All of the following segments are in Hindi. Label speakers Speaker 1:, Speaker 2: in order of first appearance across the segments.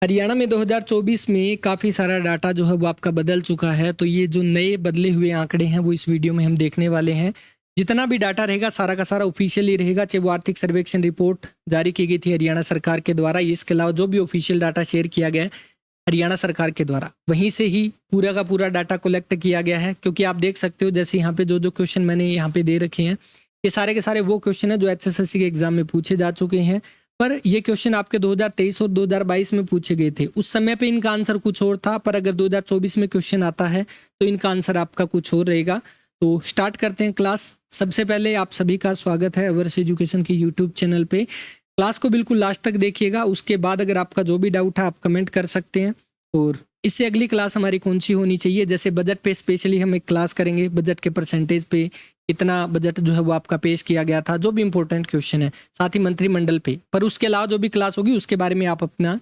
Speaker 1: हरियाणा में 2024 में काफ़ी सारा डाटा जो है वो आपका बदल चुका है। तो ये जो नए बदले हुए आंकड़े हैं वो इस वीडियो में हम देखने वाले हैं। जितना भी डाटा रहेगा सारा का सारा ऑफिशियल ही रहेगा, चाहे वो आर्थिक सर्वेक्षण रिपोर्ट जारी की गई थी हरियाणा सरकार के द्वारा, इसके अलावा जो भी ऑफिशियल डाटा शेयर किया गया है हरियाणा सरकार के द्वारा वहीं से ही पूरा का पूरा डाटा कलेक्ट किया गया है। क्योंकि आप देख सकते हो जैसे यहाँ पे जो जो क्वेश्चन मैंने यहाँ पे दे रखे हैं ये सारे के सारे वो क्वेश्चन है जो एचएसएससी के एग्जाम में पूछे जा चुके हैं। पर ये क्वेश्चन आपके 2023 और 2022 में पूछे गए थे। उस समय पे इनका आंसर कुछ और था, पर अगर 2024 में क्वेश्चन आता है तो इनका आंसर आपका कुछ और रहेगा। तो स्टार्ट करते हैं क्लास। सबसे पहले आप सभी का स्वागत है अवर्स एजुकेशन के यूट्यूब चैनल पे। क्लास को बिल्कुल लास्ट तक देखिएगा, उसके बाद अगर आपका जो भी डाउट है आप कमेंट कर सकते हैं। और इससे अगली क्लास हमारी कौन सी होनी चाहिए, जैसे बजट पे स्पेशली हम एक क्लास करेंगे, बजट के परसेंटेज पे कितना बजट जो है वो आपका पेश किया गया था, जो भी इंपॉर्टेंट क्वेश्चन है, साथ ही मंत्रिमंडल पे। पर उसके अलावा जो भी क्लास होगी उसके बारे में आप अपना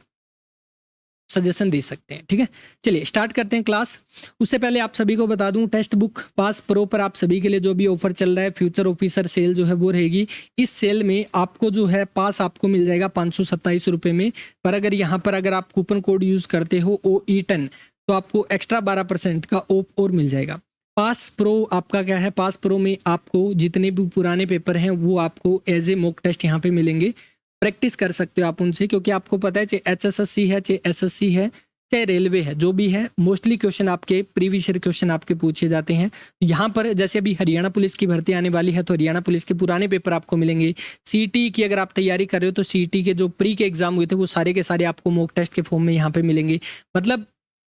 Speaker 1: सजेशन दे सकते हैं। ठीक है, चलिए स्टार्ट करते हैं क्लास। उससे पहले आप सभी को बता दूं टेक्स्ट बुक पास प्रो पर आप सभी के लिए जो भी ऑफर चल रहा है, फ्यूचर ऑफिसर सेल जो है वो रहेगी। इस सेल में आपको जो है पास आपको मिल जाएगा 527 रुपये में। पर अगर यहाँ पर अगर आप कूपन कोड यूज़ करते हो OE10 तो आपको एक्स्ट्रा 12% का ऑफ और मिल जाएगा। पास प्रो आपका क्या है, पास प्रो में आपको जितने भी पुराने पेपर हैं वो आपको एज ए मॉक टेस्ट यहाँ पे मिलेंगे। प्रैक्टिस कर सकते हो आप उनसे, क्योंकि आपको पता है चाहे HSSC है, चाहे SSC है, चाहे रेलवे है, जो भी है मोस्टली क्वेश्चन आपके प्रीवियस ईयर क्वेश्चन आपके पूछे जाते हैं। यहाँ पर जैसे अभी हरियाणा पुलिस की भर्ती आने वाली है तो हरियाणा पुलिस के पुराने पेपर आपको मिलेंगे। CT की अगर आप तैयारी कर रहे हो तो CT के जो प्री के एग्जाम हुए थे वो सारे के सारे आपको मॉक टेस्ट के फॉर्म में यहाँ पे मिलेंगे। मतलब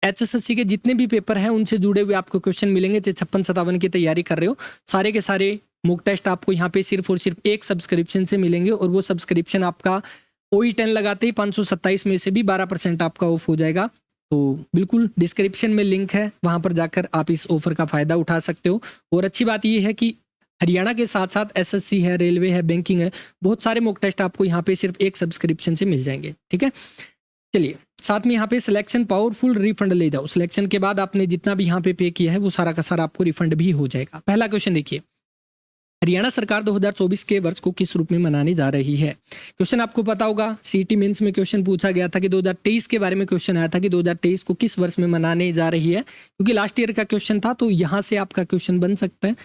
Speaker 1: HSSC के जितने भी पेपर हैं उनसे जुड़े हुए आपको क्वेश्चन मिलेंगे। चाहे 56-57 की तैयारी कर रहे हो, सारे के सारे मॉक टेस्ट आपको यहाँ पे सिर्फ और सिर्फ एक सब्सक्रिप्शन से मिलेंगे। और वो सब्सक्रिप्शन आपका OE10 लगाते ही 527 में से भी 12% आपका ऑफ हो जाएगा। तो बिल्कुल डिस्क्रिप्शन में लिंक है, वहाँ पर जाकर आप इस ऑफर का फ़ायदा उठा सकते हो। और अच्छी बात ये है कि हरियाणा के साथ साथ SSC है, रेलवे है, बैंकिंग है, बहुत सारे मॉक टेस्ट आपको यहाँ पे सिर्फ एक सब्सक्रिप्शन से मिल जाएंगे। ठीक है, चलिए साथ में यहाँ पे सिलेक्शन पावरफुल रिफंड ले जाओ। सिलेक्शन के बाद आपने जितना भी यहाँ पे किया है वो सारा का सारा आपको रिफंड भी हो जाएगा। पहला क्वेश्चन देखिए, हरियाणा सरकार 2024 के वर्ष को किस रूप में मनाने जा रही है। क्वेश्चन आपको पता होगा, CT मेंस में क्वेश्चन पूछा गया था कि 2023 के बारे में क्वेश्चन आया था कि 2023 को किस वर्ष में मनाने जा रही है, क्योंकि लास्ट ईयर का क्वेश्चन था। तो यहाँ से आपका क्वेश्चन बन सकता है।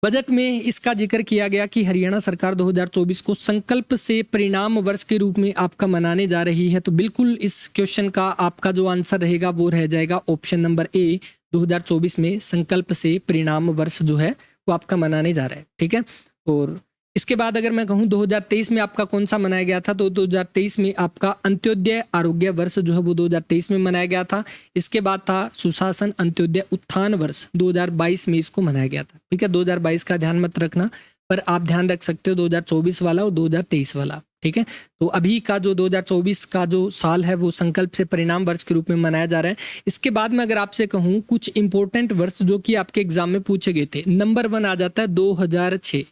Speaker 1: बजट में इसका जिक्र किया गया कि हरियाणा सरकार 2024 को संकल्प से परिणाम वर्ष के रूप में आपका मनाने जा रही है। तो बिल्कुल इस क्वेश्चन का आपका जो आंसर रहेगा वो रह जाएगा ऑप्शन नंबर A। 2024 में संकल्प से परिणाम वर्ष जो है वो आपका मनाने जा रहा है। ठीक है, और इसके बाद अगर मैं कहूँ 2023 में आपका कौन सा मनाया गया था, तो 2023 में आपका अंत्योदय आरोग्य वर्ष जो है वो 2023 में मनाया गया था। इसके बाद था सुशासन अंत्योदय उत्थान वर्ष, 2022 में इसको मनाया गया था। ठीक है, 2022 का ध्यान मत रखना, पर आप ध्यान रख सकते हो 2024 वाला और 2023 वाला। ठीक है, तो अभी का जो 2024 का जो साल है वो संकल्प से परिणाम वर्ष के रूप में मनाया जा रहा है। इसके बाद में अगर आपसे कहूँ कुछ इंपॉर्टेंट वर्ष जो कि आपके एग्जाम में पूछे गए थे, नंबर 1 आ जाता है 2006।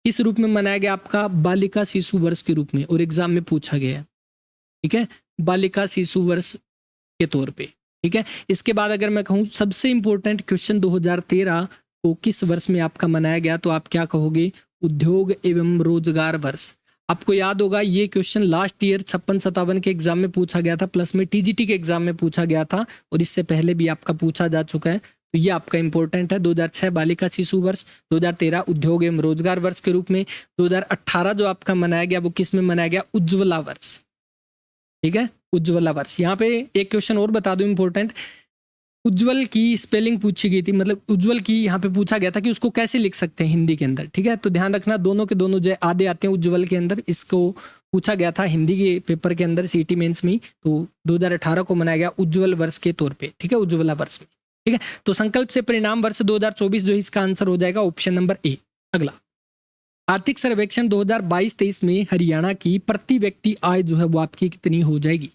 Speaker 1: किस रूप में मनाया गया, आपका बालिका शिशु वर्ष के रूप में, और एग्जाम में पूछा गया है। ठीक है, बालिका शिशु वर्ष के तौर पे। ठीक है, इसके बाद अगर मैं कहूँ सबसे इंपॉर्टेंट क्वेश्चन 2013 को किस वर्ष में आपका मनाया गया, तो आप क्या कहोगे, उद्योग एवं रोजगार वर्ष। आपको याद होगा ये क्वेश्चन लास्ट ईयर 56-57 के एग्जाम में पूछा गया था, प्लस में TGT के एग्जाम में पूछा गया था, और इससे पहले भी आपका पूछा जा चुका है। तो ये आपका इंपॉर्टेंट है। 2006 बालिका शिशु वर्ष, 2013 उद्योग एवं रोजगार वर्ष के रूप में, 2018 जो आपका मनाया गया वो किस में मनाया गया, उज्ज्वला वर्ष। ठीक है, उज्ज्वला वर्ष। यहाँ पे एक क्वेश्चन और बता दूं इंपॉर्टेंट, उज्ज्वल की स्पेलिंग पूछी गई थी, मतलब उज्ज्वल की यहाँ पे पूछा गया था कि उसको कैसे लिख सकते हैं हिंदी के अंदर। ठीक है, तो ध्यान रखना दोनों के दोनों जो आधे आते हैं उज्ज्वल के अंदर, इसको पूछा गया था हिंदी के पेपर के अंदर CT मेंस में। तो 2018 को मनाया गया उज्ज्वल वर्ष के तौर पे। ठीक है, उज्ज्वला वर्ष में। ठीक है, तो संकल्प से परिणाम वर्ष 2024 जो इसका आंसर हो जाएगा ऑप्शन नंबर A। अगला, आर्थिक सर्वेक्षण 2022-23 में हरियाणा की प्रति व्यक्ति आय जो है वो आपकी कितनी हो जाएगी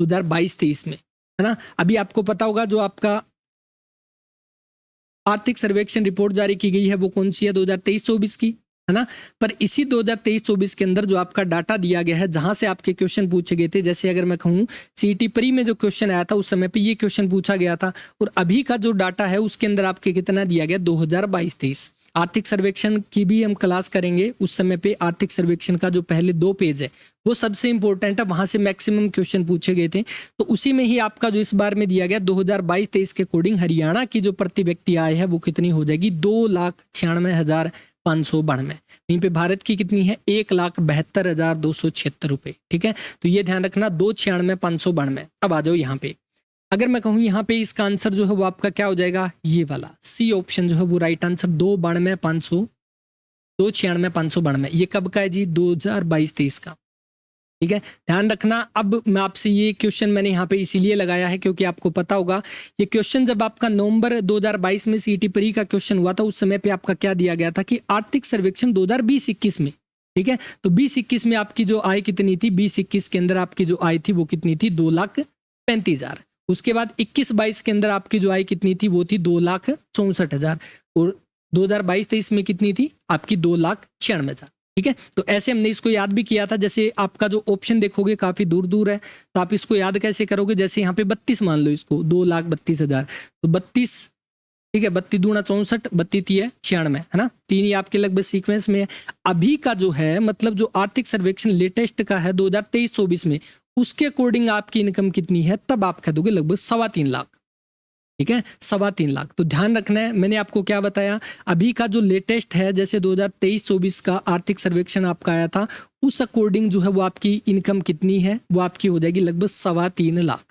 Speaker 1: 2022-23 में, है ना। अभी आपको पता होगा जो आपका आर्थिक सर्वेक्षण रिपोर्ट जारी की गई है वो कौन सी है, 2023-24 की, है ना। पर इसी 2023-24 के अंदर जो आपका डाटा दिया गया है, जहां से आपके क्वेश्चन पूछे गए थे, जैसे अगर मैं कहूँ CT प्री में जो क्वेश्चन आया था उस समय पे ये क्वेश्चन पूछा गया था, और अभी का जो डाटा है उसके अंदर आपके कितना दिया गया 2022-23। आर्थिक सर्वेक्षण की भी हम क्लास करेंगे, उस समय पे आर्थिक सर्वेक्षण का जो पहले 2 पेज है वो सबसे इंपॉर्टेंट है, वहां से मैक्सिमम क्वेश्चन पूछे गए थे। तो उसी में ही आपका जो इस बार में दिया गया 2022-23 के अकॉर्डिंग हरियाणा की जो प्रति व्यक्ति आय है वो कितनी हो जाएगी, 2,96,592। वहीं पे भारत की कितनी है, 1,72,276 रुपये। ठीक है, तो ये ध्यान रखना 2,96,592। अब आ जाओ यहाँ पे, अगर मैं कहूँ यहाँ पे इसका आंसर जो है वो आपका क्या हो जाएगा, ये वाला सी ऑप्शन जो है वो राइट आंसर 2,96,592। ये कब का है जी, 2022-23 का। ठीक है, ध्यान रखना। अब मैं आपसे ये क्वेश्चन मैंने यहाँ पे इसीलिए लगाया है क्योंकि आपको पता होगा ये क्वेश्चन जब आपका नवंबर 2022 में सीईटी प्री का क्वेश्चन हुआ था, उस समय पे आपका क्या दिया गया था कि आर्थिक सर्वेक्षण 2020-21 में। ठीक है, तो 20-21 में आपकी जो आय कितनी थी, 20-21 के अंदर आपकी जो आय थी वो कितनी थी, 2,35,000। उसके बाद 21-22 के अंदर आपकी जो आय कितनी थी वो थी 2,64,000। और 2022-23 में कितनी थी आपकी, 2,96,000। ठीक है, तो ऐसे हमने इसको याद भी किया था। जैसे आपका जो ऑप्शन देखोगे काफी दूर दूर है, तो आप इसको याद कैसे करोगे, जैसे यहाँ पे 32 मान लो इसको, 2,32,000, तो 32, ठीक है, 32 दूना 64, 32 है 96, है ना, 3 ही आपके लगभग सीक्वेंस में है। अभी का जो है मतलब जो आर्थिक सर्वेक्षण लेटेस्ट का है 2023-24 में, उसके अकॉर्डिंग आपकी इनकम कितनी है, तब आप कह दोगे लगभग 3.25 लाख। ठीक है, 3.25 लाख। तो ध्यान रखना है, मैंने आपको क्या बताया, अभी का जो लेटेस्ट है जैसे 2023-24 का आर्थिक सर्वेक्षण आपका आया था, उस अकॉर्डिंग जो है वो आपकी इनकम कितनी है, वो आपकी हो जाएगी लगभग 3.25 लाख।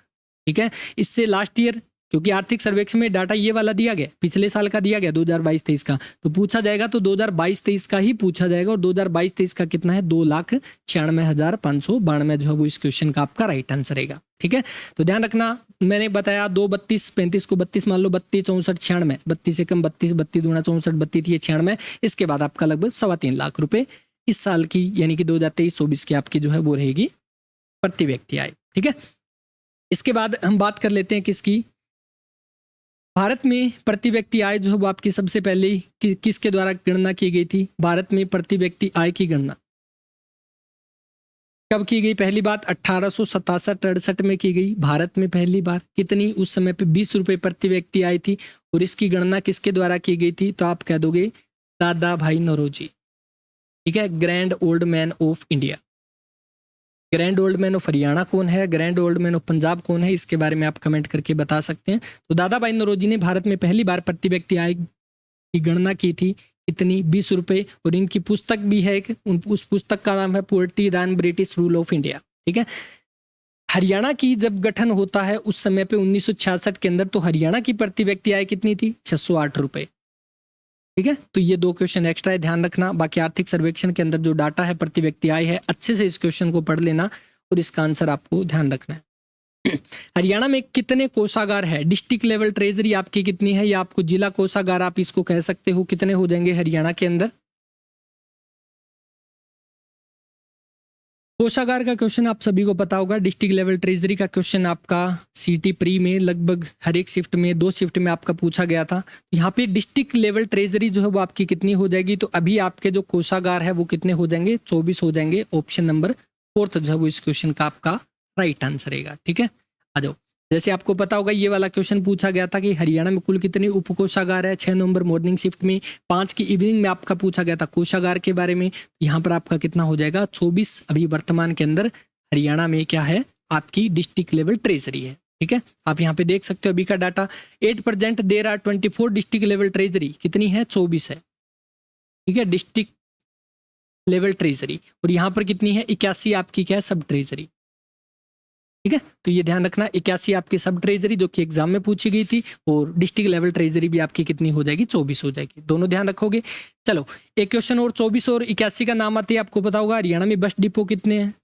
Speaker 1: ठीक है, इससे लास्ट ईयर, क्योंकि आर्थिक सर्वेक्षण में डाटा ये वाला दिया गया, पिछले साल का दिया गया 2022-23 का, तो पूछा जाएगा तो 2022-23 का ही पूछा जाएगा। और 2022-23 का कितना है, 2,96,592 जो है वो इस क्वेश्चन का आपका राइट आंसर रहेगा। ठीक है, तो ध्यान रखना, मैंने बताया 2, 32, 35 को 32 मान लो, 32, 64, 96, 32 से कम 32, 32 दूना 64, 32 ये 96, इसके बाद आपका लगभग 3.25 लाख रुपए इस साल की यानी कि 2023-24 की आपकी जो है वो रहेगी प्रति व्यक्ति आय। ठीक है, इसके बाद हम बात कर लेते हैं किसकी, भारत में प्रति व्यक्ति आय जो है वो आपकी सबसे पहले किसके द्वारा गणना की गई थी, भारत में प्रति व्यक्ति आय की गणना कब की गई, पहली बात 1867-68 में की गई भारत में पहली बार। कितनी, उस समय पे 20 रुपये प्रति व्यक्ति आई थी। और इसकी गणना किसके द्वारा की गई थी, तो आप कह दोगे दादा भाई नौरोजी। ठीक है, grand old man of India. Grand old man of Haryana कौन है, grand old man of Punjab कौन है, इसके बारे में आप कमेंट करके बता सकते हैं। तो दादा भाई नौरोजी ने भारत में पहली बार प्रति व्यक्ति आय की गणना की थी, इतनी 20 रुपये। और इनकी पुस्तक भी है एक, उस पुस्तक का नाम है poverty than British rule of India. ठीक है, हरियाणा की जब गठन होता है उस समय पे 1966 के अंदर, तो हरियाणा की प्रति व्यक्ति आय कितनी थी, 608 रुपये। ठीक है, तो ये 2 क्वेश्चन एक्स्ट्रा है, ध्यान रखना। बाकी आर्थिक सर्वेक्षण के अंदर जो डाटा है प्रति व्यक्ति आय है, अच्छे से इस क्वेश्चन को पढ़ लेना और इसका आंसर आपको ध्यान रखना है। हरियाणा में कितने कोषागार है, डिस्ट्रिक्ट लेवल ट्रेजरी आपकी कितनी है, या आपको जिला कोषागार आप इसको कह सकते हो, कितने हो जाएंगे हरियाणा के अंदर। कोषागार का क्वेश्चन आप सभी को पता होगा, डिस्ट्रिक्ट लेवल ट्रेजरी का क्वेश्चन आपका सीटी प्री में लगभग हर एक शिफ्ट में 2 शिफ्ट में आपका पूछा गया था। यहाँ पे डिस्ट्रिक्ट लेवल ट्रेजरी जो है वो आपकी कितनी हो जाएगी, तो अभी आपके जो कोषागार है वो कितने हो जाएंगे, 24 हो जाएंगे। ऑप्शन नंबर 4 जो है वो इस क्वेश्चन का आपका राइट आंसर रहेगा। ठीक है, आ जाओ। जैसे आपको पता होगा ये वाला क्वेश्चन पूछा गया था कि हरियाणा में कुल कितने उपकोषागार है, 6 नवंबर मॉर्निंग शिफ्ट में, 5 की इवनिंग में आपका पूछा गया था कोषागार के बारे में। यहाँ पर आपका कितना हो जाएगा, 24 अभी वर्तमान के अंदर हरियाणा में क्या है आपकी डिस्ट्रिक्ट लेवल ट्रेजरी है। ठीक है, आप यहाँ पे देख सकते हो अभी का data 8% there are 24 district level treasury, कितनी है 24 है। ठीक है, डिस्ट्रिक्ट लेवल ट्रेजरी। और यहाँ पर कितनी है 81 आपकी क्या है सब ट्रेजरी। ठीक है, तो ये ध्यान रखना 81 आपकी सब ट्रेजरी जो कि एग्जाम में पूछी गई थी, और डिस्ट्रिक्ट लेवल ट्रेजरी भी आपकी कितनी हो जाएगी 24 हो जाएगी, दोनों ध्यान रखोगे। चलो एक क्वेश्चन और, 24 और 81 का नाम आते हैं, आपको पता होगा हरियाणा में बस डिपो कितने हैं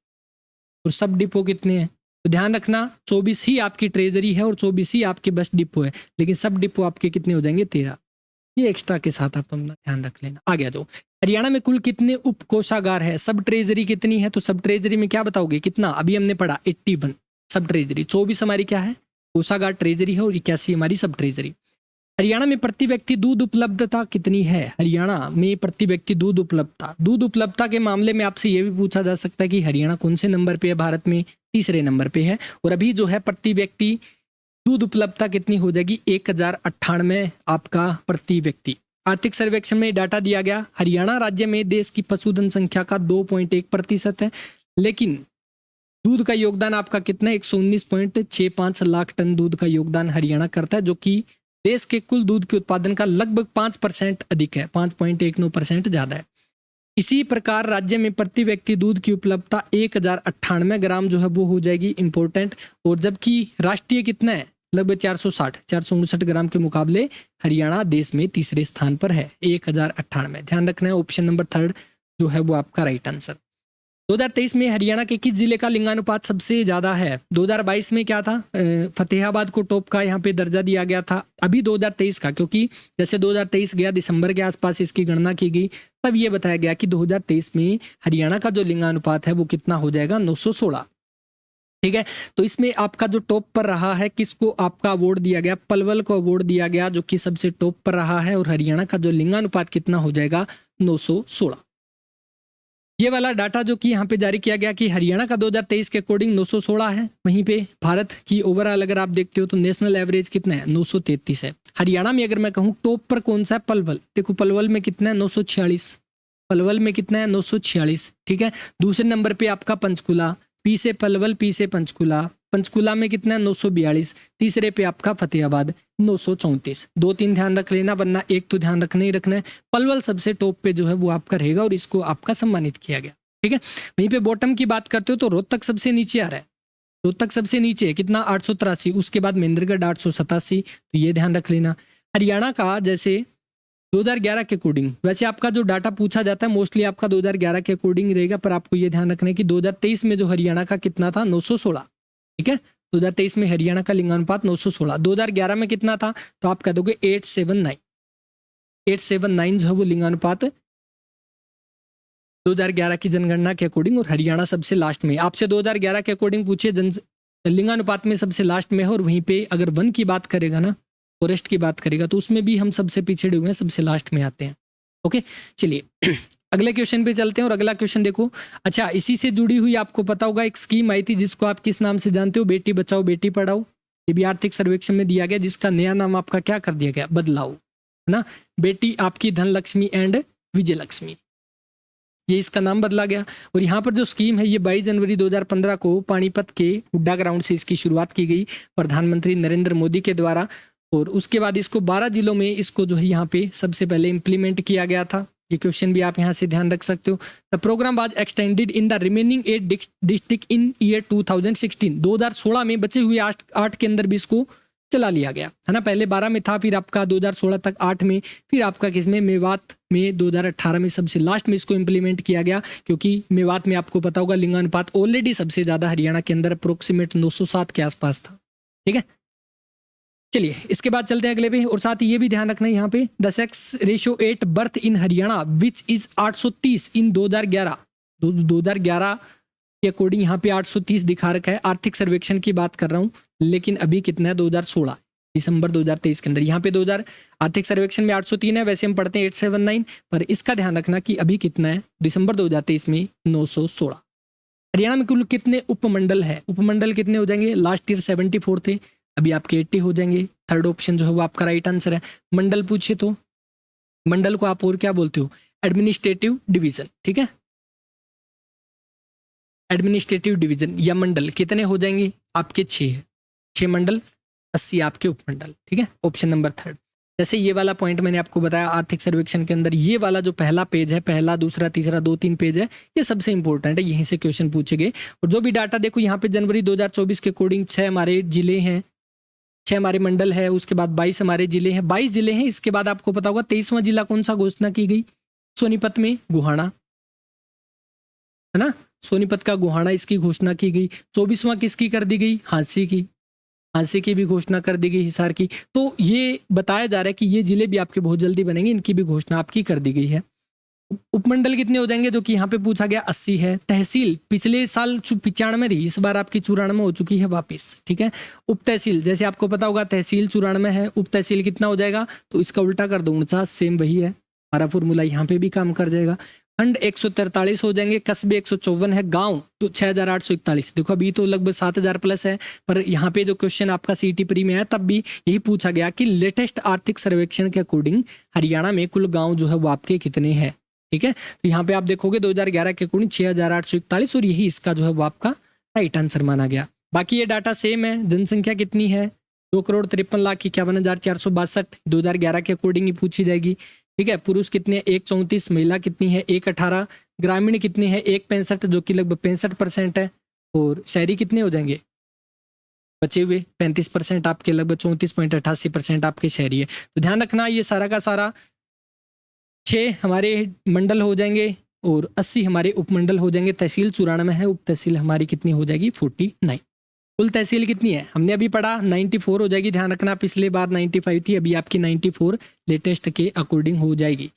Speaker 1: और सब डिपो कितने हैं। तो ध्यान रखना 24 ही आपकी ट्रेजरी है और 24 ही आपके बस डिपो है, लेकिन सब डिपो आपके कितने हो जाएंगे 13। ये एक्स्ट्रा के साथ आप अपना ध्यान रख लेना। आ गया, तो हरियाणा में कुल कितने उपकोषागार है, सब ट्रेजरी कितनी है, तो सब ट्रेजरी में क्या बताओगे कितना, अभी हमने पढ़ा 81 सब ट्रेजरी, 24 हमारी क्या है कोषागार ट्रेजरी है और 81 हमारी सब ट्रेजरी। हरियाणा में प्रति व्यक्ति दूध उपलब्धता कितनी है, हरियाणा में प्रति व्यक्ति दूध उपलब्धता के मामले में आपसे ये भी पूछा जा सकता है कि हरियाणा कौन से नंबर पे है, भारत में 3रे नंबर पे है। और अभी जो है प्रति व्यक्ति दूध उपलब्धता कितनी हो जाएगी 1098 आपका प्रति व्यक्ति। आर्थिक सर्वेक्षण में डाटा दिया गया, हरियाणा राज्य में देश की पशुधन संख्या का 2.1% है, लेकिन दूध का योगदान आपका कितना है? 119.65 लाख टन दूध का योगदान हरियाणा करता है, जो कि देश के कुल दूध के उत्पादन का लगभग 5% अधिक है, 5.19% ज़्यादा है। इसी प्रकार राज्य में प्रति व्यक्ति दूध की उपलब्धता 1098 ग्राम जो है वो हो जाएगी, इंपॉर्टेंट। और जबकि राष्ट्रीय कितना है? लगभग 459 ग्राम के मुकाबले हरियाणा देश में तीसरे स्थान पर है, 1098। ध्यान रखना है, ऑप्शन नंबर 3 जो है वो आपका राइट आंसर। 2023 में हरियाणा के किस जिले का लिंगानुपात सबसे ज़्यादा है? 2022 में क्या था? फतेहाबाद को टॉप का यहाँ पे दर्जा दिया गया था। अभी 2023 का, क्योंकि जैसे 2023 गया दिसंबर के आसपास इसकी गणना की गई, तब ये बताया गया कि 2023 में हरियाणा का जो लिंगानुपात है वो कितना हो जाएगा? 916। ठीक है, तो इसमें आपका जो टॉप पर रहा है, किसको आपका अवार्ड दिया गया? पलवल को अवार्ड दिया गया, जो कि सबसे टॉप पर रहा है। और हरियाणा का जो लिंगानुपात कितना हो जाएगा? 916। ये वाला डाटा जो कि यहाँ पे जारी किया गया कि हरियाणा का 2023 के अकॉर्डिंग 916 है। वहीं पे भारत की ओवरऑल अगर आप देखते हो तो नेशनल एवरेज कितना है? 933 है। हरियाणा में अगर मैं कहूँ टॉप पर कौन सा है? पलवल। देखो पलवल में कितना है? 946। पलवल में कितना है? 946। ठीक है, दूसरे नंबर पे आपका पंचकुला, पी से पलवल, पी से पंचकुला। पंचकुला में कितना है? 942। तीसरे पे आपका फतेहाबाद 934। 2-3 ध्यान रख लेना, वरना एक तो ध्यान रखना ही रखना है। पलवल सबसे टॉप पे जो है वो आपका रहेगा और इसको आपका सम्मानित किया गया। ठीक है, वहीं पे बॉटम की बात करते हो तो रोहतक सबसे नीचे आ रहा है। रोहतक सबसे नीचे है, कितना? 883। उसके बाद महेंद्रगढ़ 887, तो ये ध्यान रख लेना। हरियाणा का जैसे 2011 के अकॉर्डिंग, वैसे आपका जो डाटा पूछा जाता है मोस्टली आपका 2011 के अकॉर्डिंग रहेगा, पर आपको ये ध्यान रखना है कि 2023 में जो हरियाणा का कितना था? 916। ठीक है, 2023 में हरियाणा का लिंगानुपात 916। 2011 में कितना था? तो आप कह दोगे 879। 879 जो है वो लिंगानुपात 2011 की जनगणना के अकॉर्डिंग, और हरियाणा सबसे लास्ट में। आपसे 2011 के अकॉर्डिंग पूछे लिंगानुपात में सबसे लास्ट में है, और वहीं पे अगर वन की बात करेगा ना, फॉरेस्ट की बात करेगा, तो उसमें भी हम सबसे पिछड़े हुए हैं, सबसे लास्ट में आते हैं। ओके, चलिए अगले क्वेश्चन पे चलते हैं। और अगला क्वेश्चन देखो, अच्छा इसी से जुड़ी हुई आपको पता होगा एक स्कीम आई थी जिसको आप किस नाम से जानते हो? बेटी बचाओ बेटी पढ़ाओ। ये भी आर्थिक सर्वेक्षण में दिया गया, जिसका नया नाम आपका क्या कर दिया गया? बदलाव, है ना। बेटी आपकी धन लक्ष्मी एंड विजय लक्ष्मी, ये इसका नाम बदला गया। और यहाँ पर जो स्कीम है ये 22 जनवरी 2015 को पानीपत के हुड्डा ग्राउंड से इसकी शुरुआत की गई प्रधानमंत्री नरेंद्र मोदी के द्वारा। और उसके बाद इसको 12 जिलों में इसको जो है यहाँ पे सबसे पहले इम्प्लीमेंट किया गया था। ये क्वेश्चन भी आप यहाँ से ध्यान रख सकते हो। The programme was extended in the remaining 8 district in year 2016। 2016 में बचे हुए 8 के अंदर भी इसको चला लिया गया, है ना। पहले 12 में था, फिर आपका 2016 तक 8 में, फिर आपका किसमें? मेवात में 2018 में सबसे लास्ट में इसको इम्प्लीमेंट किया गया। क्योंकि मेवात में आपको पता होगा लिंगानुपात ऑलरेडी सबसे ज़्यादा हरियाणा के अंदर अप्रोक्सीमेट 907 के आसपास था। ठीक है, चलिए इसके बाद चलते हैं अगले पे। और साथ ही ये भी ध्यान रखना है यहाँ पे, the sex ratio at birth in Haryana which is 830 इन 2011। 2011 के अकॉर्डिंग यहाँ पे 830 दिखा रखा है। आर्थिक सर्वेक्षण की बात कर रहा हूँ, लेकिन अभी कितना है? 2016 दिसंबर 2023 के अंदर। यहाँ पे 2000 आर्थिक सर्वेक्षण में 803 है, वैसे हम पढ़ते हैं 879, पर इसका ध्यान रखना कि अभी कितना है? दिसंबर 2023 में 916। हरियाणा में कुल कितने उपमंडल है? उपमंडल कितने हो जाएंगे? लास्ट ईयर 74 थे, अभी आपके 80 हो जाएंगे। थर्ड ऑप्शन जो है वो आपका राइट आंसर है। मंडल पूछे तो मंडल को आप और क्या बोलते हो? Administrative division. ठीक है, एडमिनिस्ट्रेटिव डिवीजन या मंडल कितने हो जाएंगे? आपके 6 मंडल, 80 आपके उपमंडल। ठीक है, ऑप्शन नंबर 3। जैसे ये वाला पॉइंट मैंने आपको बताया आर्थिक सर्वेक्षण के अंदर, ये वाला जो पहला पेज है, पहला दूसरा तीसरा 2-3 पेज है, ये सबसे इंपॉर्टेंट है, यहीं से क्वेश्चन पूछे गए। और जो भी डाटा देखो यहाँ पे जनवरी 2024 के अकॉर्डिंग 6 हमारे जिले हैं, 6 हमारे मंडल है, उसके बाद 22 हमारे जिले हैं, 22 जिले हैं। इसके बाद आपको पता होगा 23वां जिला कौन सा घोषणा की गई? सोनीपत में गोहाना, है ना। सोनीपत का गोहाना इसकी घोषणा की गई। 24वां किसकी कर दी गई? हांसी की, हांसी की भी घोषणा कर दी गई, हिसार की। तो ये बताया जा रहा है कि ये जिले भी आपके बहुत जल्दी बनेंगे, इनकी भी घोषणा आपकी कर दी गई है। उपमंडल कितने हो जाएंगे? जो कि यहाँ पे पूछा गया 80 है। तहसील पिछले साल 95 रही, इस बार आपकी 94 हो चुकी है वापिस। ठीक है, उप तहसील जैसे आपको पता होगा तहसील 94 है, उप तहसील कितना हो जाएगा? तो इसका उल्टा कर दो 49, सेम वही है, हमारा फॉर्मूला यहाँ पे भी काम कर जाएगा। खंड 143 हो जाएंगे, कस्बे 154 है, गांव तो 6841। देखो अभी तो लगभग 7000 प्लस है, पर यहाँ पे जो क्वेश्चन आपका सीटी प्री में है तब भी यही पूछा गया कि लेटेस्ट आर्थिक सर्वेक्षण के अकॉर्डिंग हरियाणा में कुल गाँव जो है वो आपके कितने हैं। ठीक है, तो यहाँ पे आप देखोगे 2011 के अकॉर्डिंग 6841 और यही इसका जो है वो आपका राइट आंसर माना गया। बाकी ये डाटा सेम है। जनसंख्या कितनी है, 2,53,51,462 2011 के अकॉर्डिंग ही पूछी जाएगी। ठीक है, पुरुष कितने हैं 134, महिला कितनी है 118, ग्रामीण कितनी है 165 जो कि लगभग 65% है, और शहरी कितने हो जाएंगे बचे हुए 35% आपके, लगभग 34.88% आपके शहरी है। तो ध्यान रखना ये सारा का सारा 6 हमारे मंडल हो जाएंगे और 80 हमारे उपमंडल हो जाएंगे। तहसील 94 है, उप तहसील हमारी कितनी हो जाएगी 49। कुल तहसील कितनी है हमने अभी पढ़ा 94 हो जाएगी। ध्यान रखना पिछले बार 95 थी, अभी आपकी 94 लेटेस्ट के अकॉर्डिंग हो जाएगी।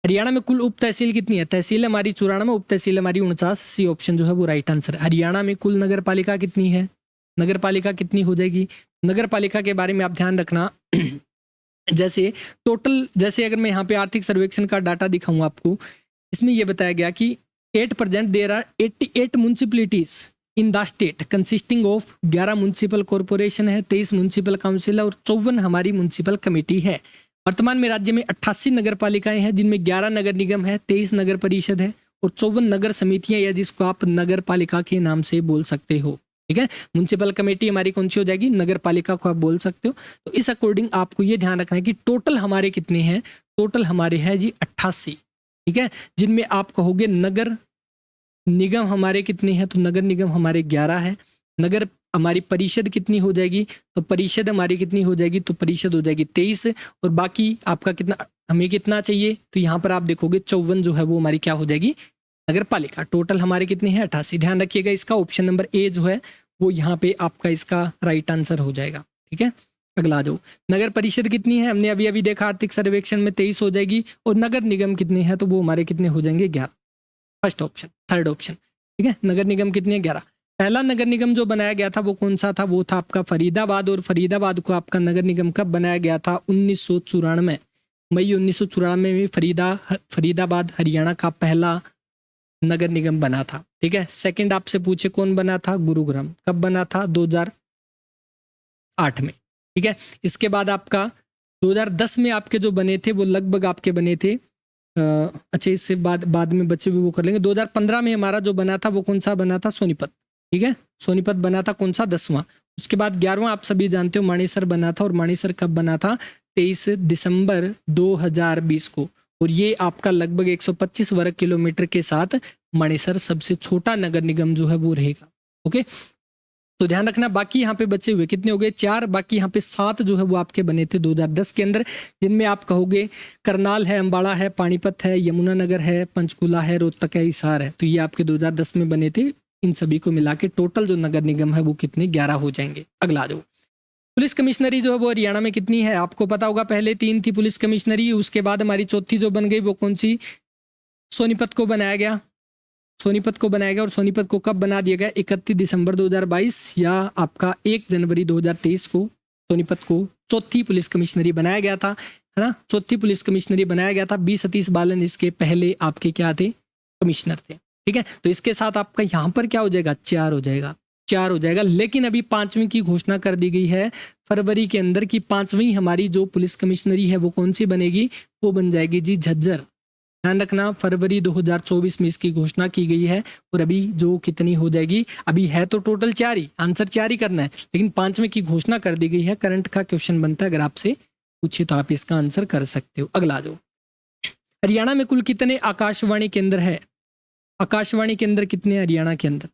Speaker 1: हरियाणा में कुल उप तहसील कितनी है, तहसील हमारी 94, उप तहसील हमारी 49। सी ऑप्शन जो है वो राइट आंसर। हरियाणा में कुल नगर पालिका कितनी है, नगर पालिका कितनी हो जाएगी। नगर पालिका के बारे में आप ध्यान रखना जैसे टोटल, जैसे अगर मैं यहाँ पे आर्थिक सर्वेक्षण का डाटा दिखाऊं आपको, इसमें यह बताया गया कि 8% there are 88 municipalities in the state consisting of 11 municipal corporation है, 23 म्यूनिसिपल काउंसिल और 54 हमारी म्यूनिसिपल कमेटी है। वर्तमान में राज्य में 88 नगर पालिकाएं हैं, जिनमें 11 नगर निगम है, 23 नगर परिषद है और 54 नगर समितियां, या जिसको आप नगर पालिका के नाम से बोल सकते हो। ठीक है, म्यूनिसिपल कमेटी हमारी कौन सी हो जाएगी, नगर पालिका को आप बोल सकते हो। तो इस अकॉर्डिंग आपको ये ध्यान रखना है कि टोटल हमारे कितने हैं, टोटल हमारे हैं जी 88। ठीक है, जिनमें आप कहोगे नगर निगम हमारे कितने हैं, तो नगर निगम हमारे 11 है। नगर हमारी परिषद कितनी हो जाएगी, तो परिषद हमारी कितनी हो जाएगी, तो परिषद हो जाएगी 23। और बाकी आपका कितना, हमें कितना चाहिए, तो यहाँ पर आप देखोगे 54 जो है वो हमारी क्या हो जाएगी, नगर पालिका। टोटल हमारे कितने हैं 88। ध्यान रखिएगा इसका ऑप्शन नंबर ए जो है वो यहाँ पे आपका इसका राइट आंसर हो जाएगा। ठीक है, अगला जो नगर परिषद कितनी है, हमने अभी अभी देखा आर्थिक सर्वेक्षण में 23 हो जाएगी। और नगर निगम कितने हैं, तो वो हमारे कितने हो जाएंगे 11। First option, third option. ठीक है, नगर निगम कितने हैं 11। पहला नगर निगम जो बनाया गया था वो कौन सा था, वो था आपका फरीदाबाद। और फरीदाबाद को आपका नगर निगम कब बनाया गया था, 1994 मई 1994 में फरीदाबाद हरियाणा का पहला नगर निगम बना था। ठीक है, सेकंड आपसे पूछे कौन बना था, गुरुग्राम। कब बना था, 2008 में। ठीक है, इसके बाद आपका 2010 में आपके जो बने थे वो लगभग आपके बने थे अच्छा, इससे बाद में बचे हुए वो कर लेंगे। 2015 में हमारा जो बना था वो कौन सा बना था, सोनीपत। ठीक है, सोनीपत बना था कौन सा, 10वां। उसके बाद 11वां आप सभी जानते हो मानेसर बना था। और मानेसर कब बना था, 23 दिसंबर 2020 को। और ये आपका लगभग 125 वर्ग किलोमीटर के साथ मानेसर सबसे छोटा नगर निगम जो है वो रहेगा। ओके, तो ध्यान रखना। बाकी यहाँ पे बचे हुए कितने हो गए, 4। बाकी यहाँ पे 7 जो है वो आपके बने थे 2010 के अंदर, जिनमें आप कहोगे करनाल है, अम्बाड़ा है, पानीपत है, यमुनानगर है, पंचकुला है, रोहतक है, हिसार है। तो ये आपके 2010 में बने थे। इन सभी को मिला के टोटल जो नगर निगम है वो कितने, 11 हो जाएंगे। अगला जो पुलिस कमिश्नरी जो है वो हरियाणा में कितनी है, आपको पता होगा। पहले 3 थी पुलिस कमिश्नरी, उसके बाद हमारी चौथी जो बन गई वो कौन सी, सोनीपत को बनाया गया। सोनीपत को बनाया गया। और सोनीपत को कब बना दिया गया, 31 दिसंबर 2022 या आपका 1 जनवरी 2023 को सोनीपत को चौथी पुलिस कमिश्नरी बनाया गया था, है ना। चौथी पुलिस कमिश्नरी बनाया गया था। 20 सतीश बालन इसके पहले आपके क्या थे, कमिश्नर थे। ठीक है, तो इसके साथ आपका यहाँ पर क्या हो जाएगा, 4 हो जाएगा, 4 हो जाएगा। लेकिन अभी 5वीं की घोषणा कर दी गई है फरवरी के अंदर की 5वीं हमारी जो पुलिस कमिश्नरी है वो कौन सी बनेगी, वो बन जाएगी जी झज्जर। ध्यान रखना, फरवरी 2024 में इसकी घोषणा की गई है। और अभी जो कितनी हो जाएगी, अभी है तो टोटल 4 ही, आंसर 4 ही करना है, लेकिन 5वीं की घोषणा कर दी गई है। करंट का क्वेश्चन बनता है, अगर आपसे पूछे तो आप इसका आंसर कर सकते हो। अगला जो हरियाणा में कुल कितने आकाशवाणी केंद्र है, आकाशवाणी केंद्र कितने हैं हरियाणा के अंदर,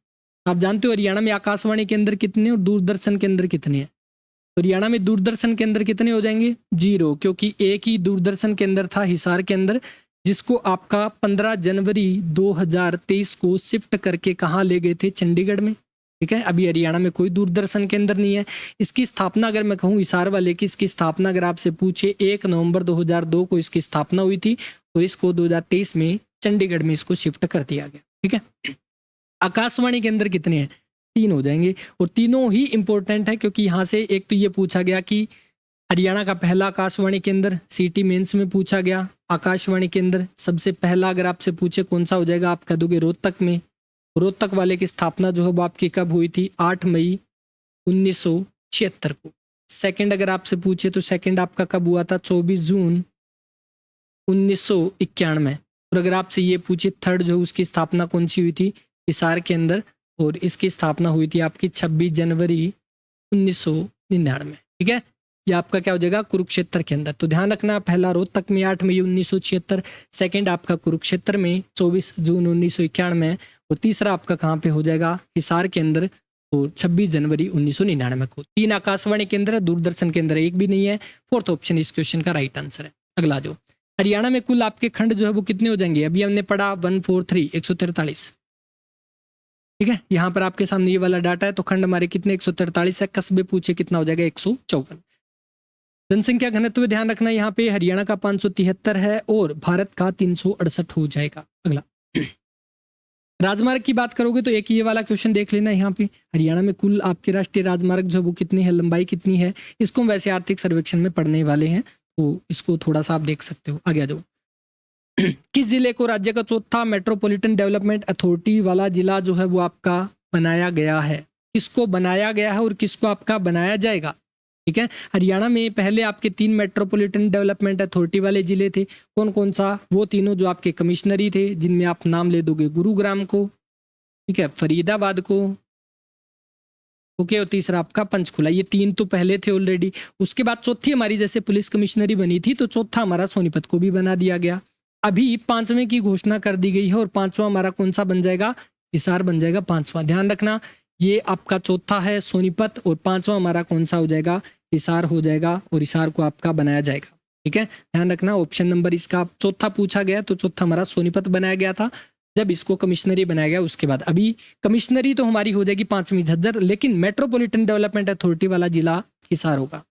Speaker 1: आप जानते हो हरियाणा में आकाशवाणी केंद्र कितने और दूरदर्शन केंद्र कितने हैं। तो हरियाणा में दूरदर्शन केंद्र कितने हो जाएंगे, 0, क्योंकि एक ही दूरदर्शन केंद्र था हिसार के अंदर, जिसको आपका 15 जनवरी 2023 को शिफ्ट करके कहाँ ले गए थे, चंडीगढ़ में। ठीक है, अभी हरियाणा में कोई दूरदर्शन केंद्र नहीं है। इसकी स्थापना अगर मैं कहूँ हिसार वाले की, इसकी स्थापना अगर आपसे पूछे 1 नवंबर 2002 को इसकी स्थापना हुई थी और इसको 2023 में चंडीगढ़ में इसको शिफ्ट कर दिया गया। ठीक है, आकाशवाणी केंद्र कितने हैं, 3 हो जाएंगे। और तीनों ही इंपॉर्टेंट है, क्योंकि यहाँ से एक तो ये पूछा गया कि हरियाणा का पहला आकाशवाणी केंद्र सीटी मेंस में पूछा गया। आकाशवाणी केंद्र सबसे पहला अगर आपसे पूछे कौन सा हो जाएगा, आप कह दोगे रोहतक में। रोहतक वाले की स्थापना जो है वो आपकी कब हुई थी, 8 मई 1976 को। सेकंड अगर आपसे पूछे तो सेकंड आपका कब हुआ था, 24 जून 1991। और अगर आपसे ये पूछे थर्ड जो उसकी स्थापना कौन सी हुई थी, हिसार के अंदर, और इसकी स्थापना हुई थी आपकी 26 जनवरी 1999। ठीक है, ये आपका क्या हो जाएगा, कुरुक्षेत्र के अंदर। तो ध्यान रखना, पहला रोहतक में 8 मई 1976, सेकंड आपका कुरुक्षेत्र में 24 जून 1991, और तीसरा आपका कहाँ पे हो जाएगा, हिसार के अंदर, और 26 जनवरी 1999 को। 3 आकाशवाणी केंद्र, दूरदर्शन केंद्र एक भी नहीं है। फोर्थ ऑप्शन इस क्वेश्चन का राइट आंसर है। अगला जो हरियाणा में कुल आपके खंड जो है वो कितने हो जाएंगे, अभी हमने पढ़ा 143 143। ठीक है, यहाँ पर आपके सामने ये वाला डाटा है, तो खंड हमारे कितने 143 है। कस्बे पूछे कितना हो जाएगा 154। जनसंख्या घनत्व ध्यान रखना, यहाँ पे हरियाणा का 573 है और भारत का 368 हो जाएगा। अगला राजमार्ग की बात करोगे तो एक ये वाला क्वेश्चन देख लेना, यहाँ पे हरियाणा में कुल आपके राष्ट्रीय राजमार्ग जो है वो कितनी है, लंबाई कितनी है। इसको हम वैसे आर्थिक सर्वेक्षण में पढ़ने वाले हैं, तो इसको थोड़ा सा आप देख सकते हो। आगे आ जाओ। किस जिले को राज्य का चौथा मेट्रोपॉलिटन डेवलपमेंट अथॉरिटी वाला जिला जो है वो आपका बनाया गया है। किसको बनाया गया है और किसको आपका बनाया जाएगा। ठीक है, हरियाणा में पहले आपके 3 मेट्रोपॉलिटन डेवलपमेंट अथॉरिटी वाले जिले थे। कौन कौन सा, वो तीनों जो आपके कमिश्नरी थे, जिनमें आप नाम ले दोगे गुरुग्राम को, ठीक है, फरीदाबाद को, ओके, और तीसरा आपका पंचकुला। ये 3 तो पहले थे ऑलरेडी। उसके बाद चौथी हमारी जैसे पुलिस कमिश्नरी बनी थी, तो चौथा हमारा सोनीपत को भी बना दिया गया। अभी 5वें की घोषणा कर दी गई है, और 5वां हमारा कौन सा बन जाएगा, हिसार बन जाएगा 5वां। ध्यान रखना, ये आपका चौथा है सोनीपत, और 5वां हमारा कौन सा हो जाएगा, हिसार हो जाएगा, और हिसार को आपका बनाया जाएगा। ठीक है, ध्यान रखना, ऑप्शन नंबर इसका चौथा पूछा गया, तो चौथा हमारा सोनीपत बनाया गया था जब इसको कमिश्नरी बनाया गया। उसके बाद अभी कमिश्नरी तो हमारी हो जाएगी 5वीं झज्जर, लेकिन मेट्रोपॉलिटन डेवलपमेंट अथॉरिटी वाला जिला हिसार होगा।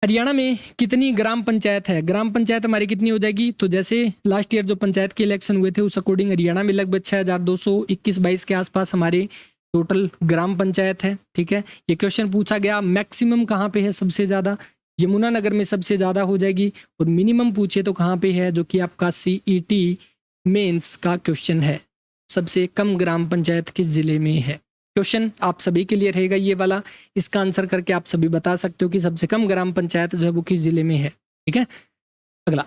Speaker 1: हरियाणा में कितनी ग्राम पंचायत है, ग्राम पंचायत हमारी कितनी हो जाएगी, तो जैसे लास्ट ईयर जो पंचायत के इलेक्शन हुए थे उस अकॉर्डिंग हरियाणा में लगभग 6221-22 के आसपास हमारे टोटल ग्राम पंचायत है। ठीक है, ये क्वेश्चन पूछा गया। मैक्सिमम कहाँ पे है, सबसे ज़्यादा यमुनानगर में सबसे ज़्यादा हो जाएगी, और मिनिमम पूछे तो कहाँ पे है, जो कि आपका CET मेंस का क्वेश्चन है, सबसे कम ग्राम पंचायत किस जिले में है। क्वेश्चन आप सभी के लिए रहेगा ये वाला, इसका आंसर करके आप सभी बता सकते हो कि सबसे कम ग्राम पंचायत जो है वो किस जिले में है। ठीक है, अगला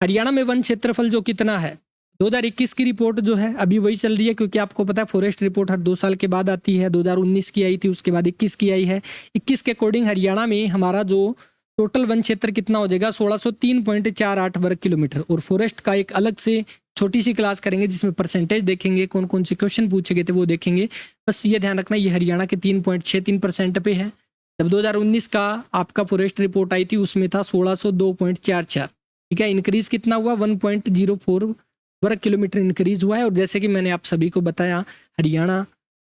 Speaker 1: हरियाणा में वन क्षेत्रफल जो कितना है, 2021 की रिपोर्ट जो है अभी वही चल रही है, क्योंकि आपको पता है फॉरेस्ट रिपोर्ट हर 2 साल के बाद आती है। 2019 की आई थी, उसके बाद 21 की आई है। 21 के अकॉर्डिंग हरियाणा में हमारा जो टोटल वन क्षेत्र कितना हो जाएगा, 1603.48 वर्ग किलोमीटर। और फॉरेस्ट का एक अलग से छोटी सी क्लास करेंगे जिसमें परसेंटेज देखेंगे, कौन कौन से क्वेश्चन पूछे गए थे वो देखेंगे। बस ये ध्यान रखना, ये हरियाणा के 3.63% पे है। जब 2019 का आपका फॉरेस्ट रिपोर्ट आई थी उसमें था 1602.44। ठीक है, इंक्रीज कितना हुआ, 1.04 वर्ग किलोमीटर इंक्रीज हुआ है। और जैसे कि मैंने आप सभी को बताया, हरियाणा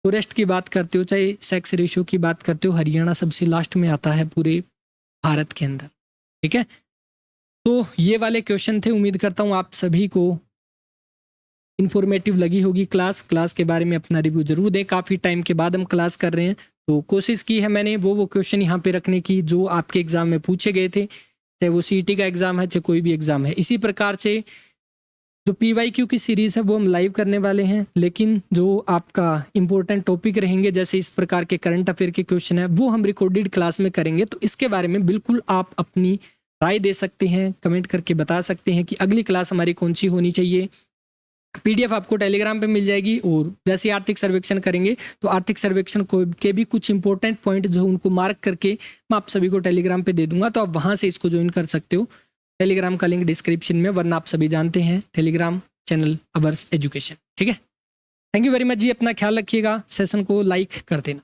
Speaker 1: फॉरेस्ट की बात करते हो चाहे सेक्स रेशियो की बात करते हो, हरियाणा सबसे लास्ट में आता है पूरे भारत के अंदर। ठीक है, तो ये वाले क्वेश्चन थे। उम्मीद करता हूँ आप सभी को इन्फॉर्मेटिव लगी होगी क्लास के बारे में अपना रिव्यू जरूर दें। काफ़ी टाइम के बाद हम क्लास कर रहे हैं, तो कोशिश की है मैंने वो क्वेश्चन यहाँ पे रखने की जो आपके एग्जाम में पूछे गए थे, चाहे वो CET का एग्जाम है चाहे कोई भी एग्जाम है। इसी प्रकार से जो PYQ की सीरीज़ है वो हम लाइव करने वाले हैं, लेकिन जो आपका इंपॉर्टेंट टॉपिक रहेंगे जैसे इस प्रकार के करंट अफेयर के क्वेश्चन है वो हम रिकॉर्डेड क्लास में करेंगे। तो इसके बारे में बिल्कुल आप अपनी राय दे सकते हैं, कमेंट करके बता सकते हैं कि अगली क्लास हमारी कौन सी होनी चाहिए। PDF आपको टेलीग्राम पे मिल जाएगी, और जैसे आर्थिक सर्वेक्षण करेंगे तो आर्थिक सर्वेक्षण को के भी कुछ इंपॉर्टेंट पॉइंट जो उनको मार्क करके मैं आप सभी को टेलीग्राम पे दे दूंगा, तो आप वहाँ से इसको ज्वाइन कर सकते हो। टेलीग्राम का लिंक डिस्क्रिप्शन में, वरना आप सभी जानते हैं टेलीग्राम चैनल अवर्स एजुकेशन। ठीक है, थैंक यू वेरी मच जी, अपना ख्याल रखिएगा। सेशन को लाइक कर देना।